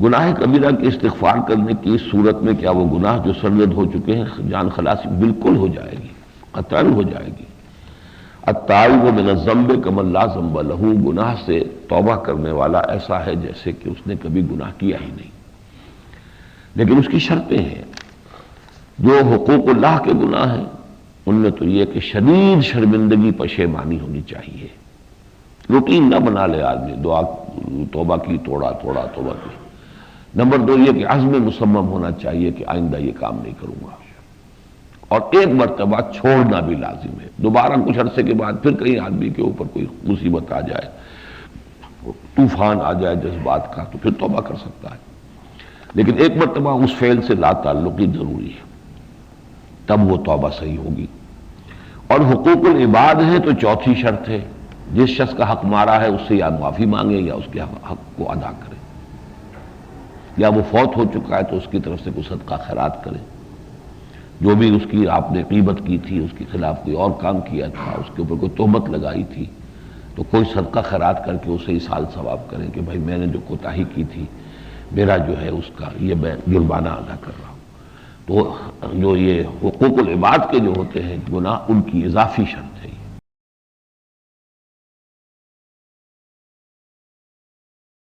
گناہ کبیرہ کے استغفار کرنے کی اس صورت میں کیا وہ گناہ جو سرزد ہو چکے ہیں جان خلاصی بالکل ہو جائے گی، قطعاً ہو جائے گی۔ التائب من الذنب کمن لا ذنب لہ، گناہ سے توبہ کرنے والا ایسا ہے جیسے کہ اس نے کبھی گناہ کیا ہی نہیں۔ لیکن اس کی شرطیں ہیں۔ جو حقوق اللہ کے گناہ ہیں ان میں تو یہ کہ شدید شرمندگی پشیمانی ہونی چاہیے، روٹین نہ بنا لے آدمی، دعا توبہ کی توڑا توبہ کی۔ نمبر دو یہ کہ عزم مصمم ہونا چاہیے کہ آئندہ یہ کام نہیں کروں گا، اور ایک مرتبہ چھوڑنا بھی لازم ہے۔ دوبارہ کچھ عرصے کے بعد پھر کہیں آدمی کے اوپر کوئی مصیبت آ جائے، طوفان آ جائے جذبات کا، تو پھر توبہ کر سکتا ہے، لیکن ایک مرتبہ اس فعل سے لا تعلقی ضروری ہے، تب وہ توبہ صحیح ہوگی۔ اور حقوق العباد ہے تو چوتھی شرط ہے، جس شخص کا حق مارا ہے اس سے یا معافی مانگے یا اس کے حق کو ادا کرے، یا وہ فوت ہو چکا ہے تو اس کی طرف سے کوئی صدقہ خیرات کرے، جو بھی اس کی آپ نے غیبت کی تھی، اس کے خلاف کوئی اور کام کیا تھا، اس کے اوپر کوئی تہمت لگائی تھی، تو کوئی صدقہ خیرات کر کے اسے اصال ثواب کریں کہ بھائی میں نے جو کوتاہی کی تھی، میرا جو ہے اس کا یہ میں جرمانہ ادا کر رہا ہوں۔ تو جو یہ حقوق العباد کے جو ہوتے ہیں گناہ، ان کی اضافی شرط ہے